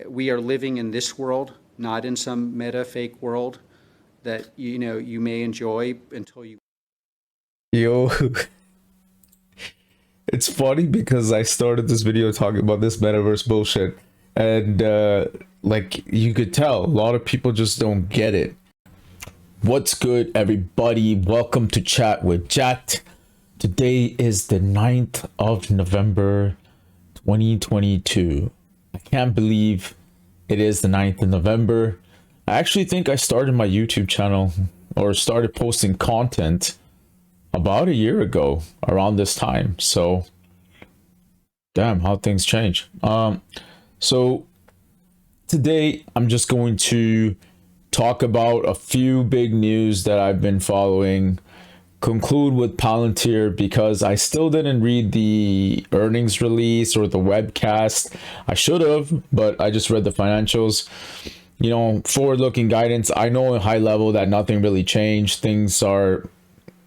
We are living in this world, not in some meta fake world that, you may enjoy until you. Yo, it's funny because I started this video talking about this metaverse bullshit, and like you could tell, a lot of people just don't get it. What's good, everybody? Welcome to Chat with Jat. Today is the 9th of November, 2022. I can't believe it is the 9th of November. I actually think I started my YouTube channel or started posting content about a year ago around this time. So damn, how things change. So today I'm just going to talk about a few big news that I've been following, conclude with Palantir because I still didn't read the earnings release or the webcast. I should have, but I just read the financials. Forward-looking guidance, I know at high level that nothing really changed. Things are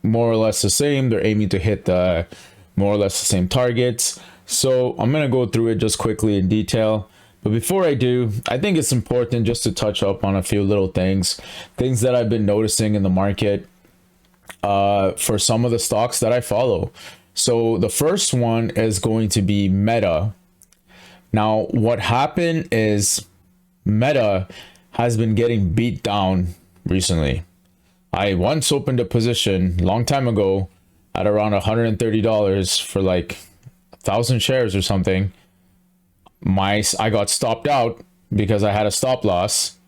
more or less the same. They're aiming to hit the more or less the same targets. So I'm going to go through it just quickly in detail. But before I do, I think it's important just to touch up on a few little things that I've been noticing in the market for some of the stocks that I follow. So the first one is going to be Meta. Now, what happened is Meta has been getting beat down recently. I once opened a position a long time ago at around $130 for like 1,000 shares or something. I got stopped out because I had a stop loss.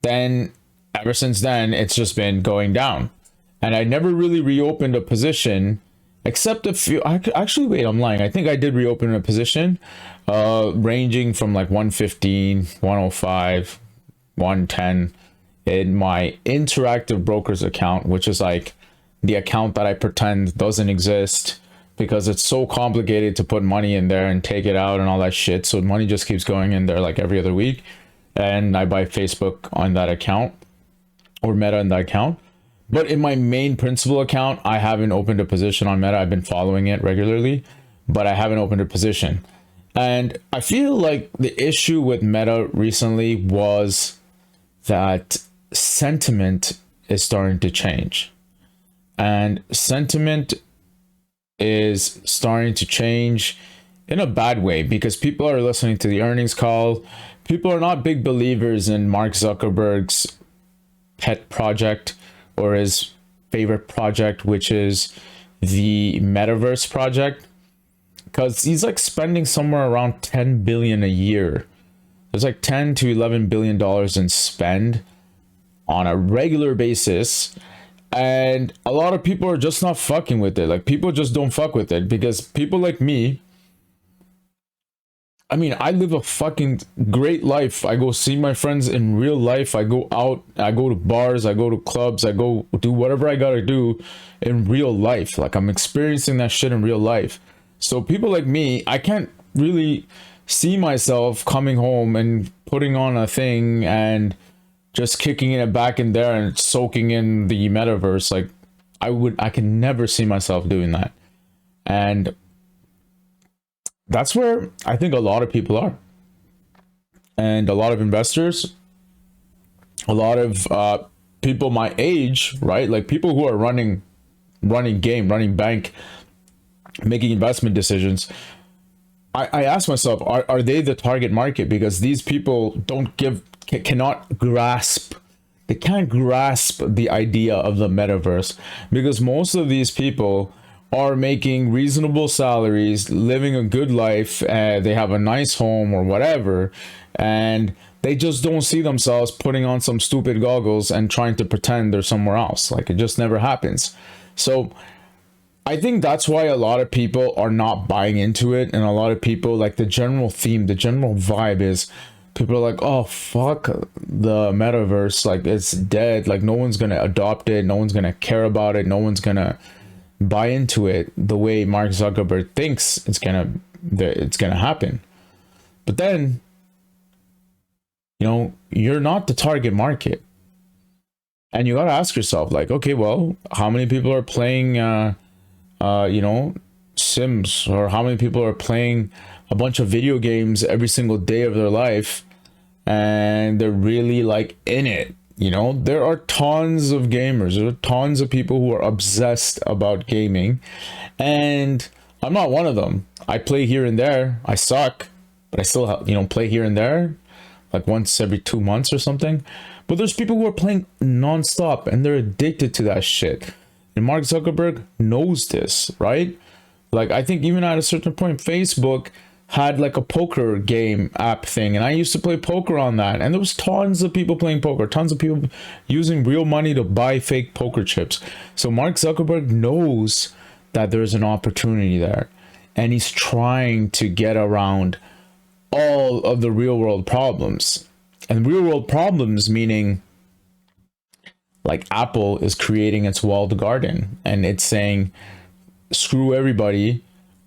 Then ever since then, it's just been going down. And I never really reopened a position except a few. Actually, wait, I'm lying. I think I did reopen a position ranging from like 115, 105, 110 in my interactive brokers account, which is like the account that I pretend doesn't exist because it's so complicated to put money in there and take it out and all that shit. So money just keeps going in there like every other week. And I buy Facebook on that account or Meta in that account. But in my main principal account, I haven't opened a position on Meta. I've been following it regularly, but I haven't opened a position. And I feel like the issue with Meta recently was that sentiment is starting to change. And sentiment is starting to change in a bad way because people are listening to the earnings call. People are not big believers in Mark Zuckerberg's pet project or his favorite project, which is the Metaverse project, because he's like spending somewhere around 10 billion a year. There's like 10 to 11 billion dollars in spend on a regular basis. And a lot of people are just not fucking with it. Like, people just don't fuck with it because people like me, I mean, I live a fucking great life. I go see my friends in real life. I go out, I go to bars, I go to clubs, I go do whatever I gotta do in real life. Like, I'm experiencing that shit in real life. So people like me, I can't really see myself coming home and putting on a thing and just kicking it back in there and soaking in the metaverse. Like, I can never see myself doing that. And that's where I think a lot of people are. And a lot of investors, a lot of people my age, right? Like people who are running bank, making investment decisions. I ask myself, are they the target market? Because these people cannot grasp the idea of the metaverse, because most of these people are making reasonable salaries, living a good life, they have a nice home or whatever, and they just don't see themselves putting on some stupid goggles and trying to pretend they're somewhere else. Like, it just never happens. So I think that's why a lot of people are not buying into it, and a lot of people, like, the general theme, the general vibe is people are like, oh fuck the metaverse, like it's dead, like no one's gonna adopt it, no one's gonna care about it, no one's gonna buy into it the way Mark Zuckerberg thinks it's gonna happen. But then, you're not the target market, and you gotta ask yourself, like, okay, well, how many people are playing Sims, or how many people are playing a bunch of video games every single day of their life and they're really like in it. You know, there are tons of gamers, there are tons of people who are obsessed about gaming, and I'm not one of them. I play here and there. I suck, but I still, you know, play here and there, like once every 2 months or something. But there's people who are playing nonstop and they're addicted to that shit. And Mark Zuckerberg knows this, right? Like, I think even at a certain point, Facebook had like a poker game app thing, and I used to play poker on that, and there was tons of people playing poker, tons of people using real money to buy fake poker chips. So Mark Zuckerberg knows that there's an opportunity there, and he's trying to get around all of the real world problems. And real world problems meaning, like, Apple is creating its walled garden and it's saying, screw everybody,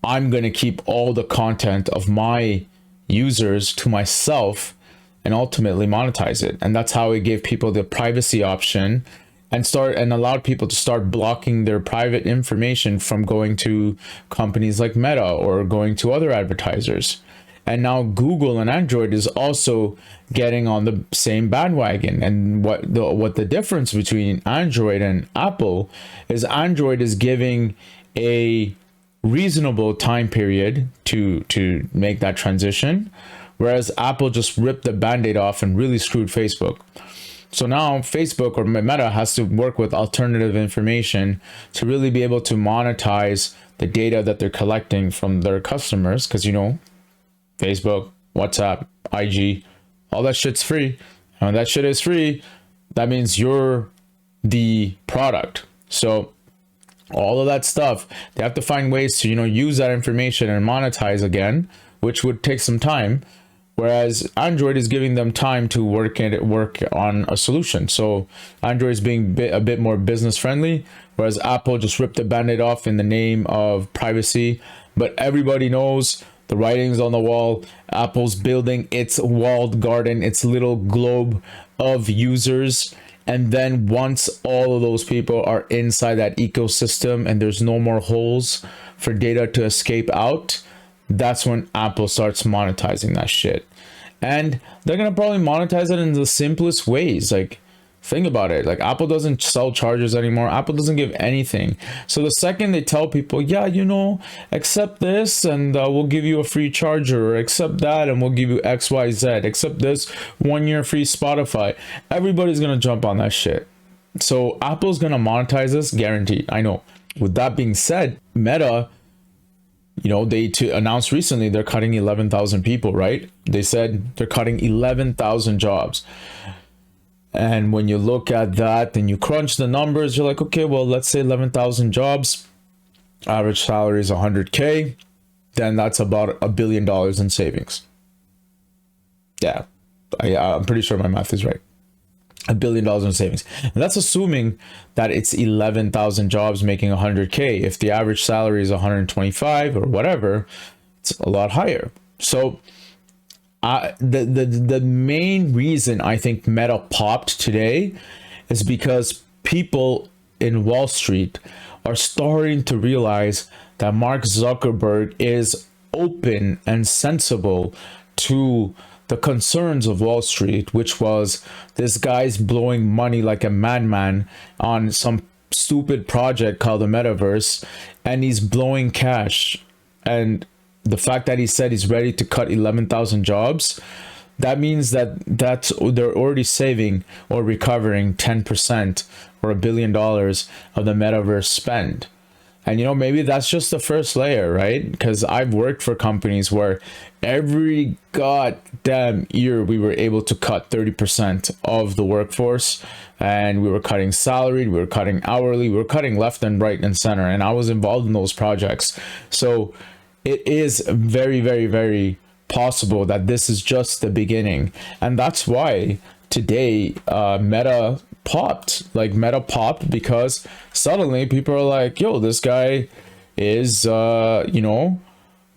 I'm going to keep all the content of my users to myself and ultimately monetize it. And that's how it gave people the privacy option and allowed people to start blocking their private information from going to companies like Meta or going to other advertisers. And now Google and Android is also getting on the same bandwagon. And what the difference between Android and Apple is, Android is giving a reasonable time period to make that transition, whereas Apple just ripped the band-aid off and really screwed Facebook. So now Facebook or Meta has to work with alternative information to really be able to monetize the data that they're collecting from their customers, because, you know, Facebook, WhatsApp, IG, all that shit's free. And when that shit is free, that means you're the product. So all of that stuff, they have to find ways to, you know, use that information and monetize again, which would take some time. Whereas Android is giving them time to work on a solution. So Android is being a bit more business friendly, whereas Apple just ripped the band-aid off in the name of privacy. But everybody knows the writing's on the wall. Apple's building its walled garden, its little globe of users. And then once all of those people are inside that ecosystem and there's no more holes for data to escape out, that's when Apple starts monetizing that shit. And they're gonna probably monetize it in the simplest ways. Like, think about it. Like, Apple doesn't sell chargers anymore. Apple doesn't give anything. So the second they tell people, yeah, you know, accept this and we'll give you a free charger, or accept that and we'll give you XYZ, accept this 1 year free Spotify, everybody's gonna jump on that shit. So Apple's gonna monetize this, guaranteed. I know. With that being said, Meta, you know, they announced recently they're cutting 11,000 people, right? They said they're cutting 11,000 jobs. And when you look at that and you crunch the numbers, you're like, okay, well, let's say 11,000 jobs, average salary is 100K, then that's about $1 billion in savings. Yeah, I'm pretty sure my math is right. $1 billion in savings. And that's assuming that it's 11,000 jobs making 100K. If the average salary is 125 or whatever, it's a lot higher. So the main reason I think Meta popped today is because people in Wall Street are starting to realize that Mark Zuckerberg is open and sensible to the concerns of Wall Street, which was this guy's blowing money like a madman on some stupid project called the Metaverse, and he's blowing cash. And the fact that he said he's ready to cut 11,000 jobs, that means that they're already saving or recovering 10% or $1 billion of the Metaverse spend. And, you know, maybe that's just the first layer, right? Because I've worked for companies where every goddamn year we were able to cut 30% of the workforce, and we were cutting salaried, we were cutting hourly, we were cutting left and right and center. And I was involved in those projects. So it is very, very, very possible that this is just the beginning. And that's why today Meta popped because suddenly people are like, yo, this guy is you know,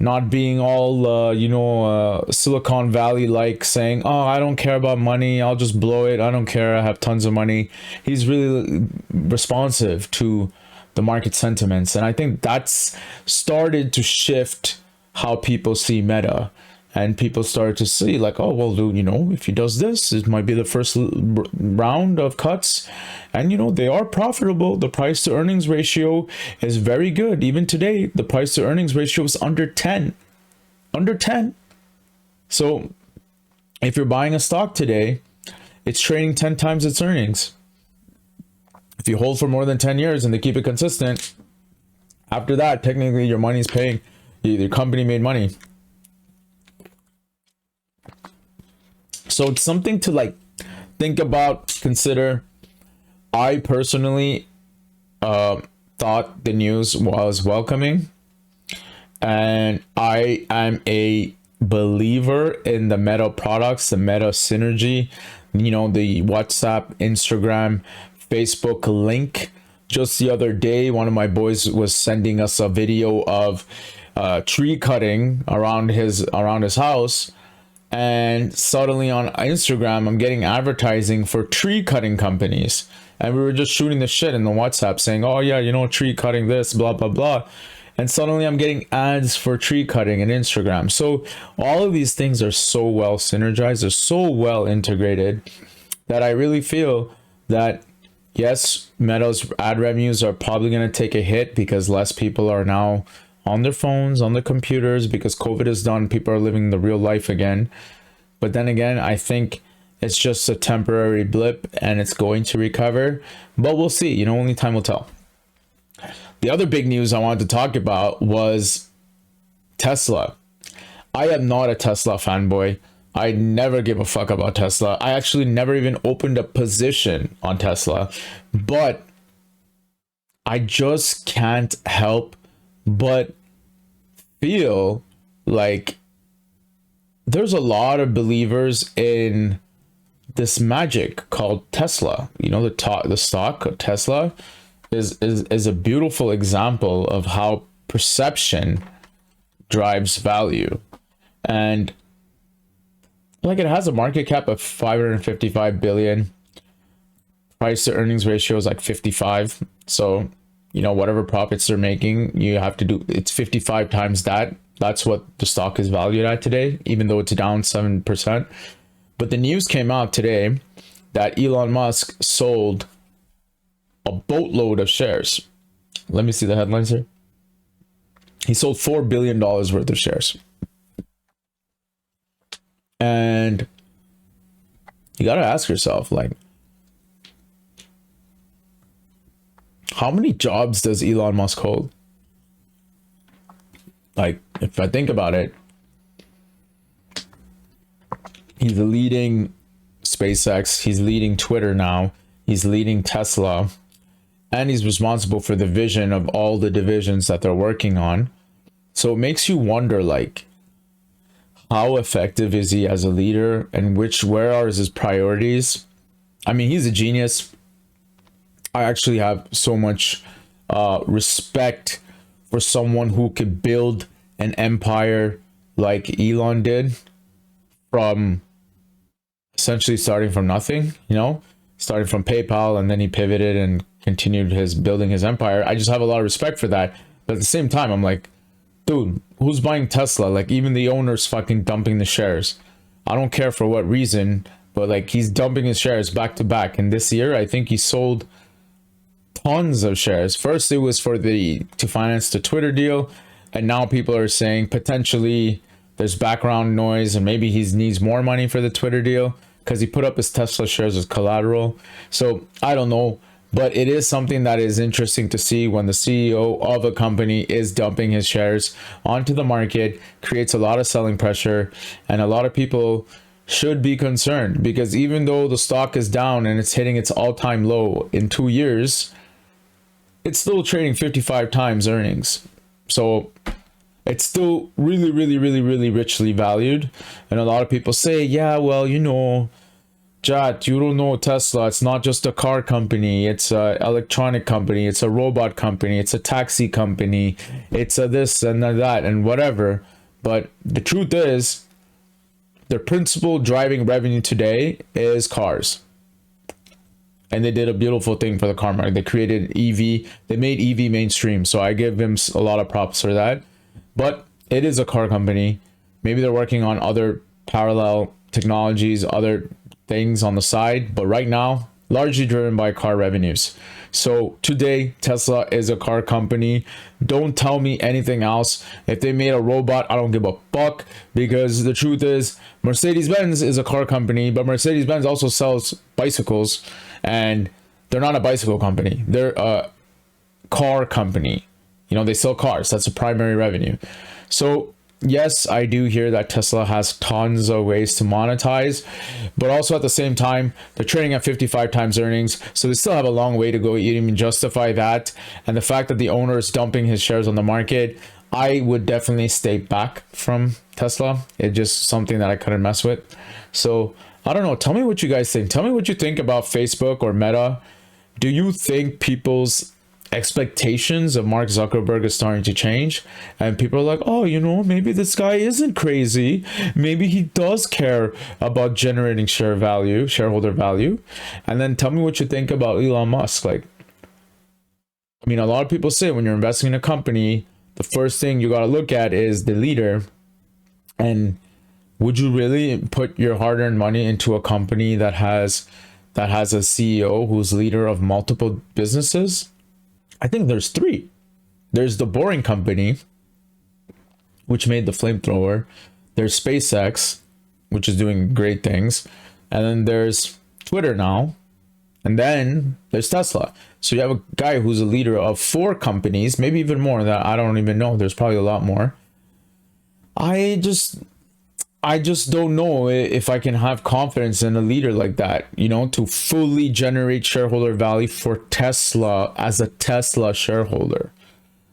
not being all Silicon Valley like, saying, oh, I don't care about money, I'll just blow it, I don't care, I have tons of money. He's really responsive to the market sentiments, and I think that's started to shift how people see Meta. And people started to see like, oh, well, dude, if he does this, it might be the first round of cuts. And, they are profitable. The price to earnings ratio is very good. Even today, the price to earnings ratio is under 10. Under 10. So if you're buying a stock today, it's trading 10 times its earnings. If you hold for more than 10 years and they keep it consistent, after that, technically your money's paying. Your company made money. So it's something to like think about, consider. I personally thought the news was welcoming, and I am a believer in the Meta products, the Meta synergy, the WhatsApp, Instagram, Facebook link. Just the other day, one of my boys was sending us a video of tree cutting around his house, and suddenly on Instagram I'm getting advertising for tree cutting companies, and we were just shooting the shit in the WhatsApp saying, oh yeah, tree cutting this, blah blah blah, and suddenly I'm getting ads for tree cutting in Instagram. So all of these things are so well synergized, they're so well integrated, that I really feel that yes, Meta's ad revenues are probably going to take a hit because less people are now on their phones, on their computers, because COVID is done. People are living the real life again. But then again, I think it's just a temporary blip and it's going to recover. But we'll see. Only time will tell. The other big news I wanted to talk about was Tesla. I am not a Tesla fanboy. I never give a fuck about Tesla. I actually never even opened a position on Tesla. But I just can't help but feel like there's a lot of believers in this magic called Tesla. The stock of Tesla is a beautiful example of how perception drives value. And like, it has a market cap of 555 billion. Price to earnings ratio is like 55. So whatever profits they're making, you have to do, it's 55 times that. That's what the stock is valued at today, even though it's down 7%. But the news came out today that Elon Musk sold a boatload of shares. Let me see the headlines here. He sold $4 billion worth of shares. And you got to ask yourself, like, how many jobs does Elon Musk hold? Like, if I think about it, he's leading SpaceX, he's leading Twitter now, he's leading Tesla, and he's responsible for the vision of all the divisions that they're working on. So it makes you wonder, like, how effective is he as a leader, and where are his priorities? I mean, he's a genius. I actually have so much respect for someone who could build an empire like Elon did, from essentially starting from nothing, starting from PayPal, and then he pivoted and continued building his empire. I just have a lot of respect for that. But at the same time, I'm like, dude, who's buying Tesla? Like, even the owner's fucking dumping the shares. I don't care for what reason, but like, he's dumping his shares back to back. And this year, I think he sold tons of shares. First, it was to finance the Twitter deal. And now people are saying potentially there's background noise and maybe he needs more money for the Twitter deal because he put up his Tesla shares as collateral. So I don't know. But it is something that is interesting to see when the CEO of a company is dumping his shares onto the market, creates a lot of selling pressure, and a lot of people should be concerned, because even though the stock is down and it's hitting its all-time low in 2 years, it's still trading 55 times earnings. So it's still really, really, really, really richly valued. And a lot of people say, yeah, well, Jat, you don't know Tesla. It's not just a car company. It's an electronic company. It's a robot company. It's a taxi company. It's a this and a that and whatever. But the truth is, their principal driving revenue today is cars. And they did a beautiful thing for the car market. They created EV. They made EV mainstream. So I give them a lot of props for that. But it is a car company Maybe they're working on other parallel technologies, other things on the side, but right now, largely driven by car revenues. So today, Tesla is a car company. Don't tell me anything else. If they made a robot, I don't give a fuck, because the truth is, Mercedes-Benz is a car company, but Mercedes-Benz also sells bicycles, and they're not a bicycle company. They're a car company. You know, they sell cars. That's the primary revenue. So yes, I do hear that Tesla has tons of ways to monetize, but also at the same time, they're trading at 55 times earnings. So they still have a long way to go to even justify that. And the fact that the owner is dumping his shares on the market, I would definitely stay back from Tesla. It's just something that I couldn't mess with. So I don't know. Tell me what you guys think. Tell me what you think about Facebook or Meta. Do you think people's expectations of Mark Zuckerberg is starting to change, and people are like, oh, you know, maybe this guy isn't crazy, maybe he does care about generating shareholder value? And then tell me what you think about Elon Musk. Like, I mean, a lot of people say when you're investing in a company, the first thing you got to look at is the leader. And would you really put your hard-earned money into a company that has a CEO who's leader of multiple businesses? I think there's three. There's the Boring Company, which made the flamethrower. There's SpaceX, which is doing great things. And then there's Twitter now. And then there's Tesla. So you have a guy who's a leader of 4 companies, maybe even more, that I don't even know. There's probably a lot more. I just don't know if I can have confidence in a leader like that, you know, to fully generate shareholder value for Tesla as a Tesla shareholder.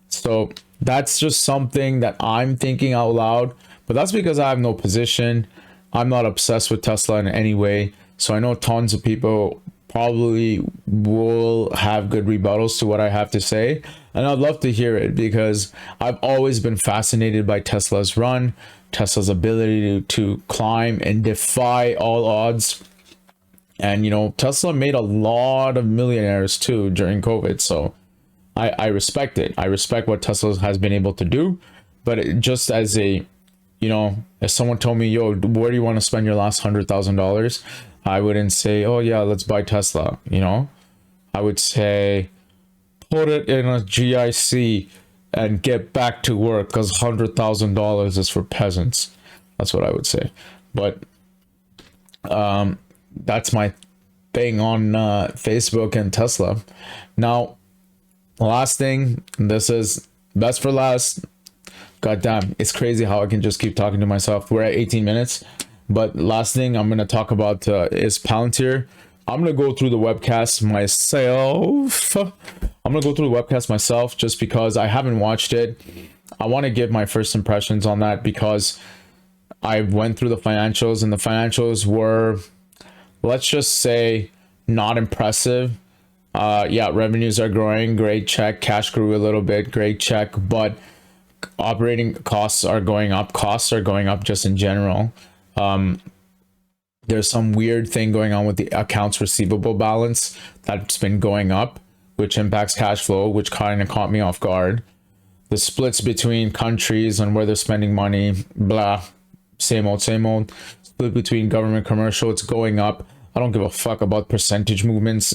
So that's just something that I'm thinking out loud, but that's because I have no position. I'm not obsessed with Tesla in any way. So I know tons of people probably will have good rebuttals to what I have to say. And I'd love to hear it, because I've always been fascinated by Tesla's run, Tesla's ability to climb and defy all odds. And, you know, Tesla made a lot of millionaires too during COVID. So I respect it. I respect what Tesla has been able to do. But just as a, you know, if someone told me, yo, where do you want to spend your last $100,000? I wouldn't say, oh yeah, let's buy Tesla. You know, I would say, put it in a GIC and get back to work, because $100,000 is for peasants. That's what I would say. But that's my thing on Facebook and Tesla. Now, the last thing, this is best for last. God damn, it's crazy how I can just keep talking to myself. We're at 18 minutes. But last thing I'm going to talk about is Palantir. I'm going to go through the webcast myself just because I haven't watched it. I want to give my first impressions on that, because I went through the financials, and the financials were, let's just say, not impressive. Yeah, revenues are growing, great check. Cash grew a little bit, great check. But operating costs are going up. Costs are going up just in general. There's some weird thing going on with the accounts receivable balance that's been going up, which impacts cash flow, which kind of caught me off guard. The splits between countries and where they're spending money, blah, same old, same old. Split between government, commercial, it's going up. I don't give a fuck about percentage movements.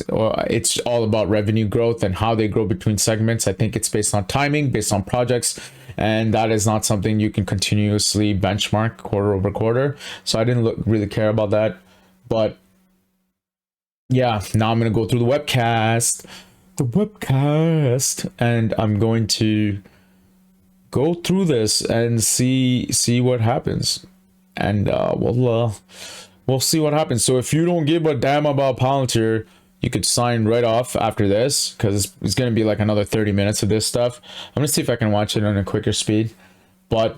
It's all about revenue growth and how they grow between segments. I think it's based on timing, based on projects, and that is not something you can continuously benchmark quarter over quarter. So I didn't really care about that. But yeah, now I'm going to go through the webcast, and I'm going to go through this and see what happens. And we'll see what happens. So if you don't give a damn about Palantir, you could sign right off after this, because it's going to be like another 30 minutes of this stuff. I'm going to see if I can watch it on a quicker speed. But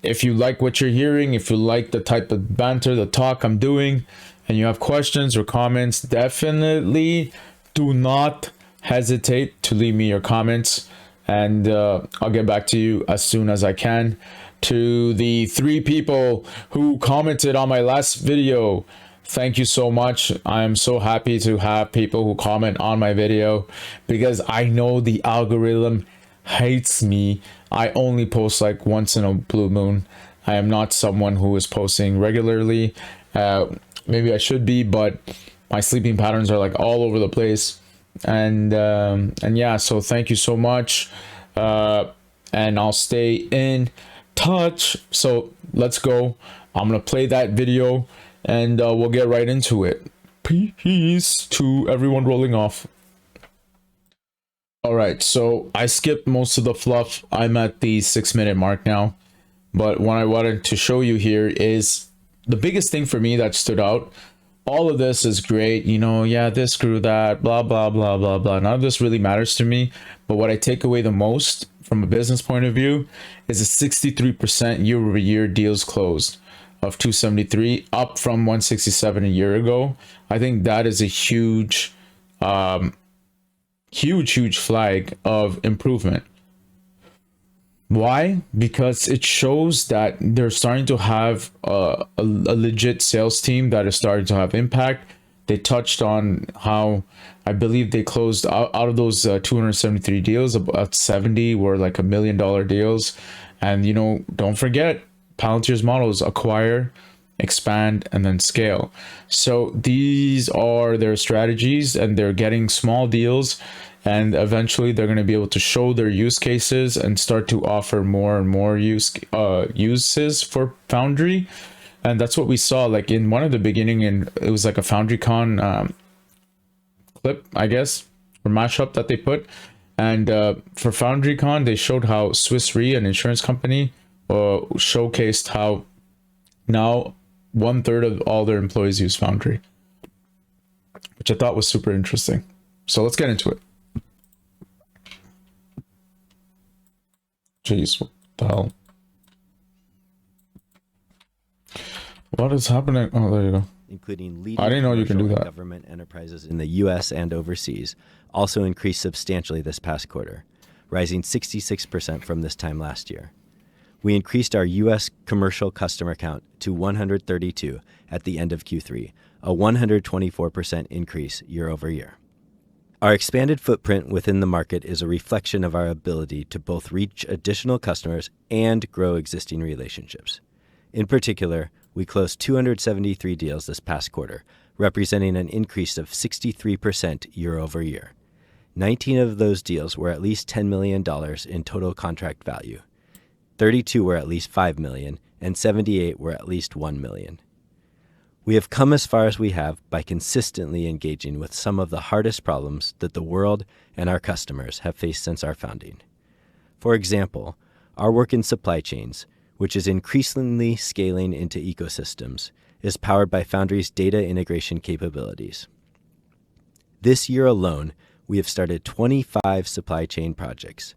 if you like what you're hearing, if you like the type of banter, the talk I'm doing, and you have questions or comments, definitely do not hesitate to leave me your comments, and I'll get back to you as soon as I can. To the 3 people who commented on my last video, thank you so much. I am so happy to have people who comment on my video, because I know the algorithm hates me. I only post like once in a blue moon, I am not someone who is posting regularly. Maybe I should be, but my sleeping patterns are like all over the place. And yeah, so thank you so much. And I'll stay in touch. So let's go. I'm gonna play that video and we'll get right into it. Peace to everyone rolling off. All right, so I skipped most of the fluff. I'm at the 6-minute mark now, but what I wanted to show you here is the biggest thing for me that stood out. All of this is great, you know, yeah, this, screw that, blah, blah, blah, blah, blah. None of this really matters to me, but what I take away the most from a business point of view is a 63% year-over-year deals closed of 273, up from 167 a year ago. I think that is a huge huge flag of improvement. Why? Because it shows that they're starting to have a legit sales team that is starting to have impact. They touched on how I believe they closed out of those 273 deals, about 70 were like $1 million deals. And you know, don't forget, Palantir's model is acquire, expand, and then scale. So these are their strategies, and they're getting small deals, and eventually they're going to be able to show their use cases and start to offer more and more uses for Foundry. And that's what we saw like in one of the beginning, and it was like a FoundryCon clip, I guess, or mashup that they put. And for FoundryCon, they showed how Swiss Re, an insurance company, showcased how now 1/3 of all their employees use Foundry, which I thought was super interesting. So let's get into it. Jeez, what the hell? What is happening? Oh, there you go. Including leading I didn't know you can do commercial that. and government enterprises in the U.S. and overseas, also increased substantially this past quarter, rising 66% from this time last year. We increased our U.S. commercial customer count to 132 at the end of Q3, a 124% increase year over year. Our expanded footprint within the market is a reflection of our ability to both reach additional customers and grow existing relationships. In particular, we closed 273 deals this past quarter, representing an increase of 63% year over year. 19 of those deals were at least $10 million in total contract value. 32 were at least $5 million, and 78 were at least $1 million. We have come as far as we have by consistently engaging with some of the hardest problems that the world and our customers have faced since our founding. For example, our work in supply chains, which is increasingly scaling into ecosystems, is powered by Foundry's data integration capabilities. This year alone, we have started 25 supply chain projects.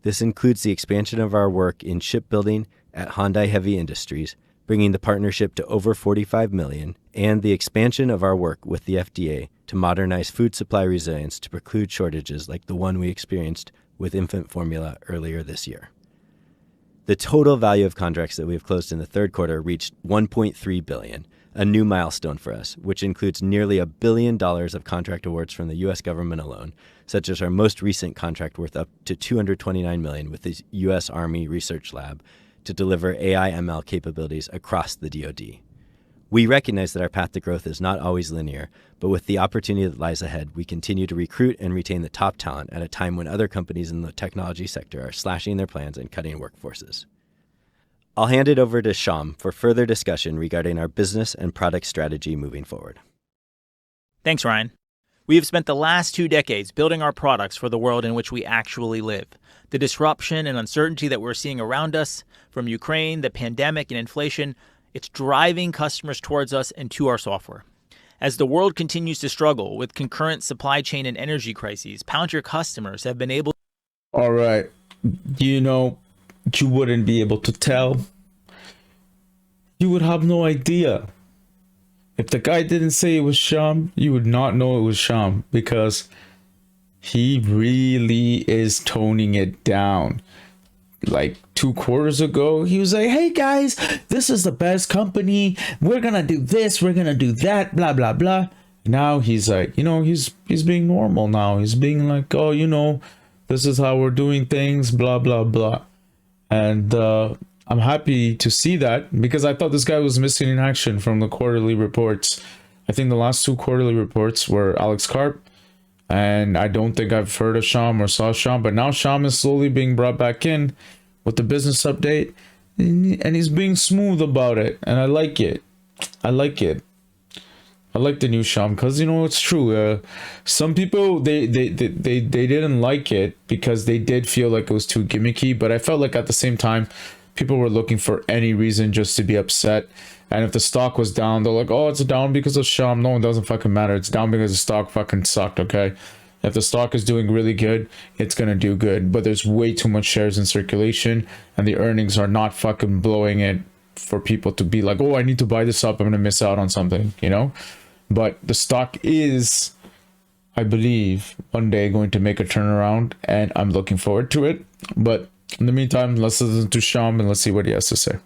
This includes the expansion of our work in shipbuilding at Hyundai Heavy Industries, bringing the partnership to over $45 million, and the expansion of our work with the FDA to modernize food supply resilience to preclude shortages like the one we experienced with infant formula earlier this year. The total value of contracts that we have closed in the third quarter reached $1.3 billion, a new milestone for us, which includes nearly $1 billion of contract awards from the U.S. government alone, such as our most recent contract worth up to $229 million with the U.S. Army Research Lab to deliver AI/ML capabilities across the DoD. We recognize that our path to growth is not always linear, but with the opportunity that lies ahead, we continue to recruit and retain the top talent at a time when other companies in the technology sector are slashing their plans and cutting workforces. I'll hand it over to Sham for further discussion regarding our business and product strategy moving forward. Thanks, Ryan. We have spent the last 2 decades building our products for the world in which we actually live. The disruption and uncertainty that we're seeing around us, from Ukraine, the pandemic, and inflation, it's driving customers towards us and to our software. As the world continues to struggle with concurrent supply chain and energy crises, Palantir customers have been able... All right. You know, you wouldn't be able to tell. You would have no idea. If the guy didn't say it was Sham, you would not know it was Sham, because he really is toning it down. Like 2 quarters ago, he was like, hey guys, this is the best company. We're gonna do this, we're gonna do that, blah, blah, blah. Now he's like, you know, he's being normal now. He's being like, oh, you know, this is how we're doing things, blah, blah, blah. And I'm happy to see that because I thought this guy was missing in action from the quarterly reports. I think the last two quarterly reports were Alex Karp, and I don't think I've heard of Sham or saw Sham, but now Sham is slowly being brought back in with the business update, and he's being smooth about it, and I like it. I like it. I like the new Sham because, you know, it's true. Some people they didn't like it because they did feel like it was too gimmicky, but I felt like at the same time people were looking for any reason just to be upset. And if the stock was down, they're like, oh, it's down because of Sham. No, it doesn't fucking matter. It's down because the stock fucking sucked, okay? If the stock is doing really good, it's gonna do good. But there's way too much shares in circulation, and the earnings are not fucking blowing it for people to be like, oh, I need to buy this up. I'm gonna miss out on something, you know? But the stock is, I believe, one day going to make a turnaround, and I'm looking forward to it. But in the meantime, let's listen to Sham and let's see what he has to say.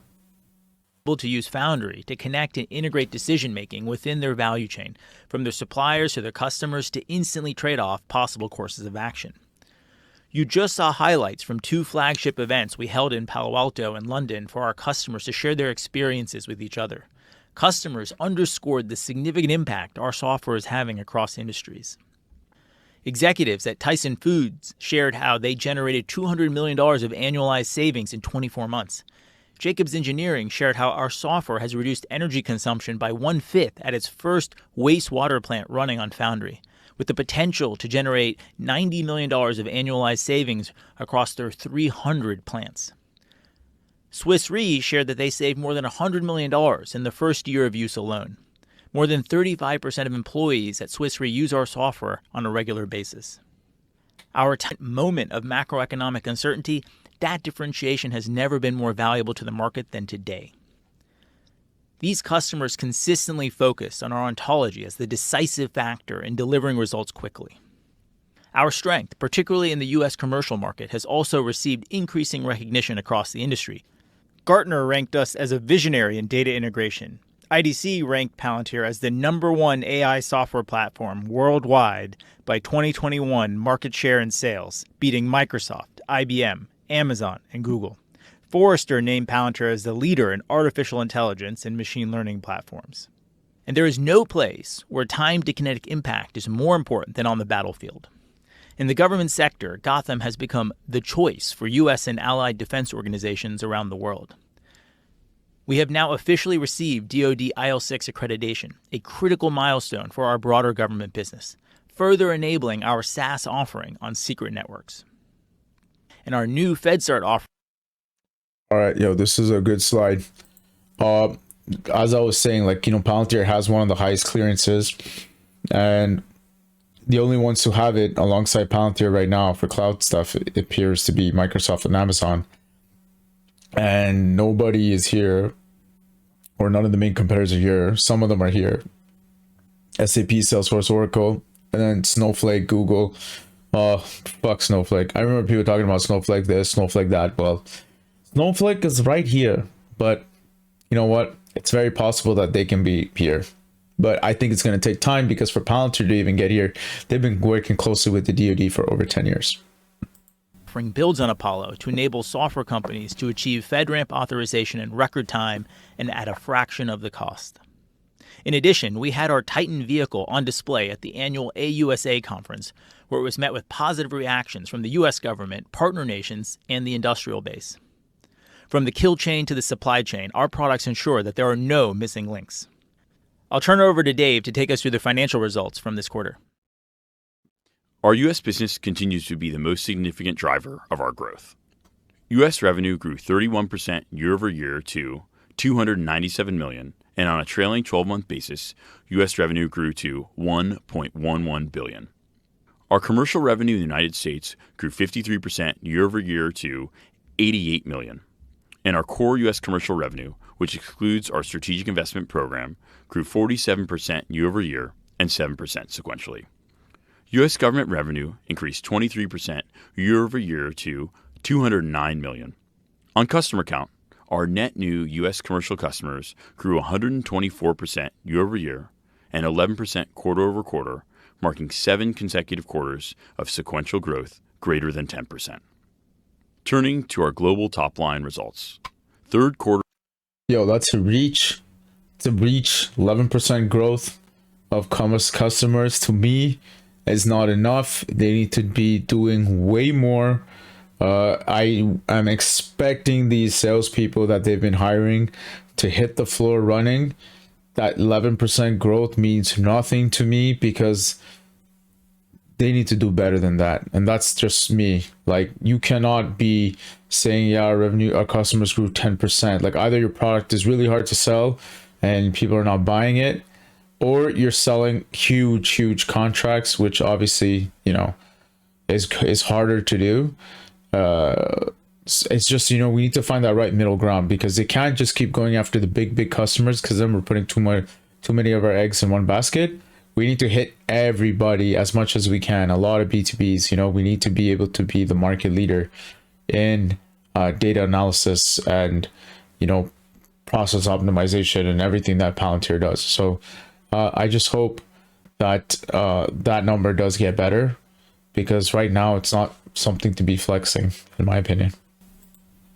To use Foundry to connect and integrate decision-making within their value chain, from their suppliers to their customers, to instantly trade off possible courses of action. You just saw highlights from 2 flagship events we held in Palo Alto and London for our customers to share their experiences with each other. Customers underscored the significant impact our software is having across industries. Executives at Tyson Foods shared how they generated $200 million of annualized savings in 24 months. Jacobs Engineering shared how our software has reduced energy consumption by 1/5 at its first wastewater plant running on Foundry, with the potential to generate $90 million of annualized savings across their 300 plants. Swiss Re shared that they saved more than $100 million in the first year of use alone. More than 35% of employees at Swiss Re use our software on a regular basis. Our moment of macroeconomic uncertainty, that differentiation has never been more valuable to the market than today. These customers consistently focus on our ontology as the decisive factor in delivering results quickly. Our strength, particularly in the U.S. commercial market, has also received increasing recognition across the industry. Gartner ranked us as a visionary in data integration. IDC ranked Palantir as the #1 AI software platform worldwide by 2021 market share and sales, beating Microsoft, IBM, Amazon, and Google. Forrester named Palantir as the leader in artificial intelligence and machine learning platforms. And there is no place where time to kinetic impact is more important than on the battlefield. In the government sector, Gotham has become the choice for U.S. and allied defense organizations around the world. We have now officially received DoD IL6 accreditation, a critical milestone for our broader government business, further enabling our SaaS offering on secret networks. And our new FedStart offering. All right, yo, this is a good slide. As I was saying, like, you know, Palantir has one of the highest clearances, and the only ones who have it alongside Palantir right now for cloud stuff, it appears to be Microsoft and Amazon. And nobody is here, or none of the main competitors are here. Some of them are here. SAP, Salesforce, Oracle, and then Snowflake, Google. Oh, fuck Snowflake. I remember people talking about Snowflake this, Snowflake that. Well, Snowflake is right here, but you know what? It's very possible that they can be here. But I think it's going to take time because for Palantir to even get here, they've been working closely with the DoD for over 10 years. Builds on Apollo to enable software companies to achieve FedRAMP authorization in record time and at a fraction of the cost. In addition, we had our Titan vehicle on display at the annual AUSA conference, where it was met with positive reactions from the U.S. government, partner nations, and the industrial base. From the kill chain to the supply chain, our products ensure that there are no missing links. I'll turn it over to Dave to take us through the financial results from this quarter. Our U.S. business continues to be the most significant driver of our growth. U.S. revenue grew 31% year over year to $297 million, and on a trailing 12-month basis, U.S. revenue grew to $1.11 billion. Our commercial revenue in the United States grew 53% year over year to $88 million, and our core U.S. commercial revenue, which excludes our strategic investment program, grew 47% year over year and 7% sequentially. U.S. government revenue increased 23% year over year to $209 million. On customer count, our net new U.S. commercial customers grew 124% year over year and 11% quarter over quarter, marking 7 consecutive quarters of sequential growth greater than 10%. Turning to our global top-line results. Third quarter Yo, that's to reach 11% growth of commerce customers. To me, is not enough. They need to be doing way more. I am expecting these salespeople that they've been hiring to hit the floor running. That 11% growth means nothing to me because they need to do better than that. And that's just me. Like, you cannot be saying, yeah, our customers grew 10%. Like, either your product is really hard to sell and people are not buying it, or you're selling huge contracts, which obviously, you know, is harder to do. It's just, you know, we need to find that right middle ground, because they can't just keep going after the big customers, because then we're putting too many of our eggs in one basket. We need to hit everybody as much as we can. A lot of B2Bs, you know, we need to be able to be the market leader in data analysis and, you know, process optimization and everything that Palantir does. So I just hope that that number does get better, because right now it's not something to be flexing, in my opinion.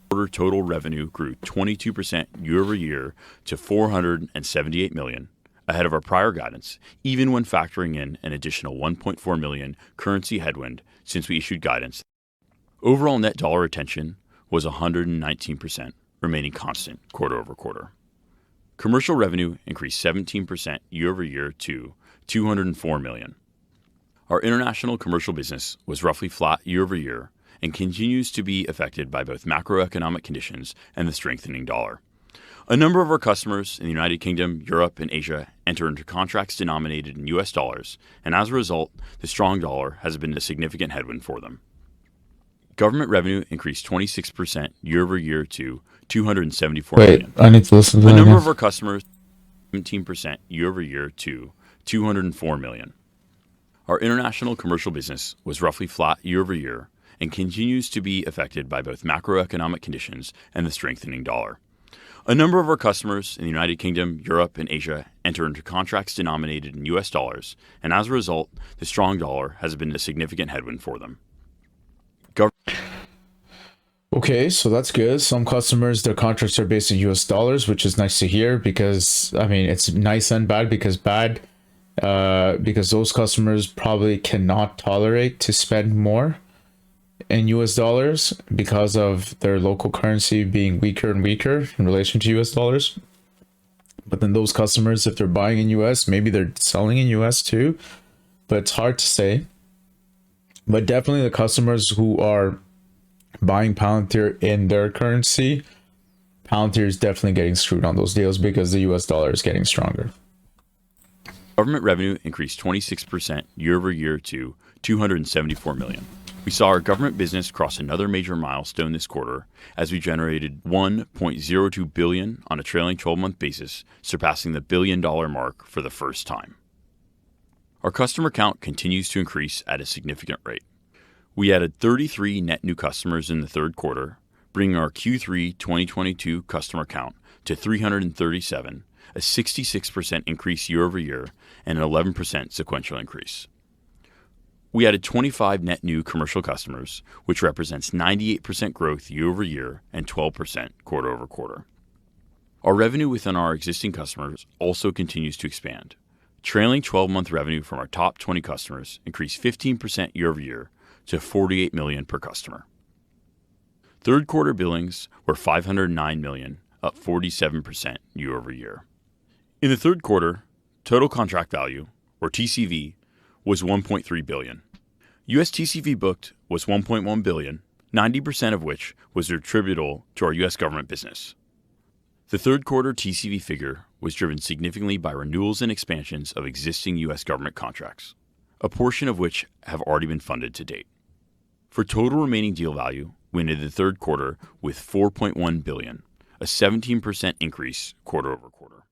quarter total revenue grew 22% year over year to $478 million, ahead of our prior guidance, even when factoring in an additional $1.4 million currency headwind since we issued guidance. Overall net dollar retention was 119%, remaining constant quarter over quarter. Commercial revenue increased 17% year over year to $204 million. Our international commercial business was roughly flat year over year and continues to be affected by both macroeconomic conditions and the strengthening dollar. A number of our customers in the United Kingdom, Europe, and Asia enter into contracts denominated in US dollars, and as a result, the strong dollar has been a significant headwind for them. Government revenue increased 26% year over year to $274 million. I need to listen to A that number again. of our customers 17% year over year to $204 million. Our international commercial business was roughly flat year over year and continues to be affected by both macroeconomic conditions and the strengthening dollar. A number of our customers in the United Kingdom, Europe, and Asia enter into contracts denominated in US dollars, and as a result, the strong dollar has been a significant headwind for them. Okay, so that's good. Some customers, their contracts are based in US dollars, which is nice to hear, because, I mean, it's nice and bad. Because those customers probably cannot tolerate to spend more in US dollars because of their local currency being weaker and weaker in relation to US dollars. But then those customers, if they're buying in US, maybe they're selling in US too, but it's hard to say. But definitely the customers who are buying Palantir in their currency, Palantir is definitely getting screwed on those deals because the US dollar is getting stronger. Government revenue increased 26% year over year to $274 million. We saw our government business cross another major milestone this quarter as we generated $1.02 billion on a trailing 12-month basis, surpassing the billion-dollar mark for the first time. Our customer count continues to increase at a significant rate. We added 33 net new customers in the third quarter, bringing our Q3-2022 customer count to 337, a 66% increase year over year and an 11% sequential increase. We added 25 net new commercial customers, which represents 98% growth year over year and 12% quarter over quarter. Our revenue within our existing customers also continues to expand. Trailing 12-month revenue from our top 20 customers increased 15% year over year to $48 million per customer. Third quarter billings were $509 million, up 47% year over year. In the third quarter, total contract value, or TCV, was $1.3 billion. US TCV booked was $1.1 billion, 90% of which was attributable to our US government business. The third quarter TCV figure was driven significantly by renewals and expansions of existing US government contracts, a portion of which have already been funded to date. For total remaining deal value, we ended the third quarter with $4.1 billion, a 17% increase quarter over quarter.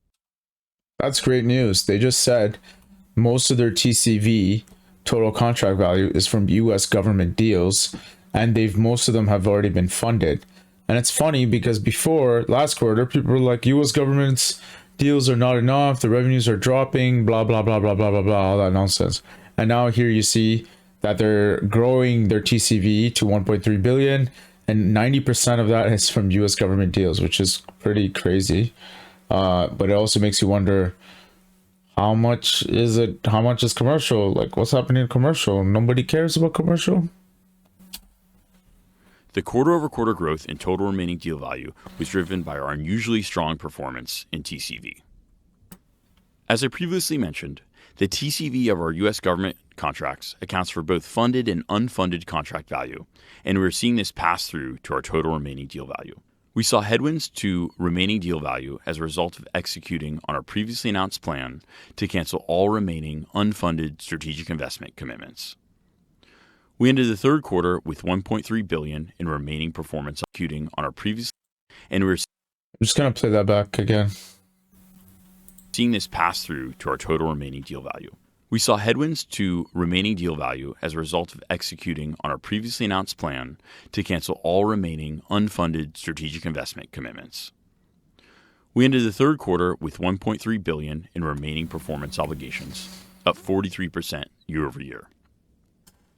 That's great news. They just said most of their TCV, total contract value, is from US government deals, and most of them have already been funded. And it's funny because before, last quarter, people were like, US government's deals are not enough, the revenues are dropping, blah, blah, blah, blah, blah, blah, blah, all that nonsense. And now here you see that they're growing their TCV to $1.3 billion, and 90% of that is from US government deals, which is pretty crazy. But it also makes you wonder, how much is it? How much is commercial? Like, what's happening in commercial? Nobody cares about commercial. The quarter-over-quarter growth in total remaining deal value was driven by our unusually strong performance in TCV. As I previously mentioned, the TCV of our U.S. government contracts accounts for both funded and unfunded contract value, and we're seeing this pass through to our total remaining deal value. We saw headwinds to remaining deal value as a result of executing on our previously announced plan to cancel all remaining unfunded strategic investment commitments. We ended the third quarter with $1.3 billion in remaining performance executing on our previous, and we're I'm just gonna play that back again. seeing this pass through to our total remaining deal value. We saw headwinds to remaining deal value as a result of executing on our previously announced plan to cancel all remaining unfunded strategic investment commitments. We ended the third quarter with $1.3 billion in remaining performance obligations, up 43% year over year.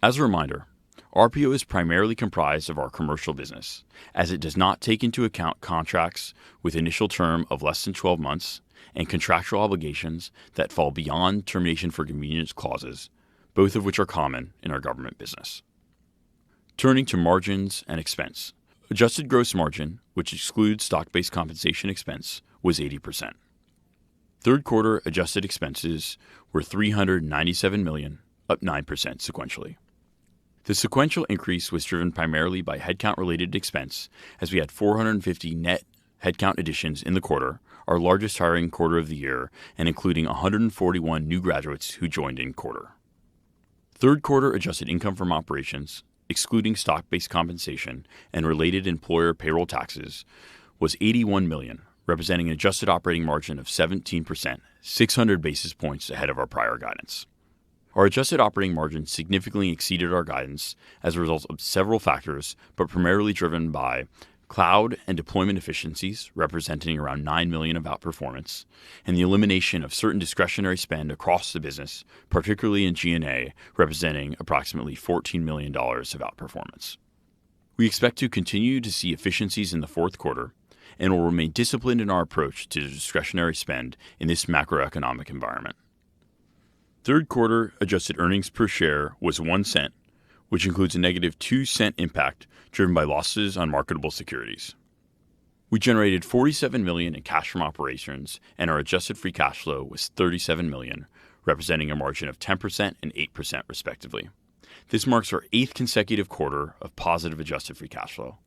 As a reminder, RPO is primarily comprised of our commercial business, as it does not take into account contracts with initial term of less than 12 months and contractual obligations that fall beyond termination for convenience clauses, both of which are common in our government business. Turning to margins and expense, adjusted gross margin, which excludes stock-based compensation expense, was 80%. Third quarter adjusted expenses were $397 million, up 9% sequentially. The sequential increase was driven primarily by headcount-related expense, as we had 450 net headcount additions in the quarter, our largest hiring quarter of the year, and including 141 new graduates who joined in quarter. Third quarter adjusted income from operations, excluding stock-based compensation and related employer payroll taxes, was $81 million, representing an adjusted operating margin of 17%, 600 basis points ahead of our prior guidance. Our adjusted operating margin significantly exceeded our guidance as a result of several factors, but primarily driven by cloud and deployment efficiencies, representing around $9 million of outperformance, and the elimination of certain discretionary spend across the business, particularly in G&A, representing approximately $14 million of outperformance. We expect to continue to see efficiencies in the fourth quarter and will remain disciplined in our approach to discretionary spend in this macroeconomic environment. Third quarter adjusted earnings per share was 1 cent, which includes a negative 2-cent impact driven by losses on marketable securities. We generated $47 million in cash from operations, and our adjusted free cash flow was $37 million, representing a margin of 10% and 8% respectively. This marks our 8th consecutive quarter of positive adjusted free cash flow.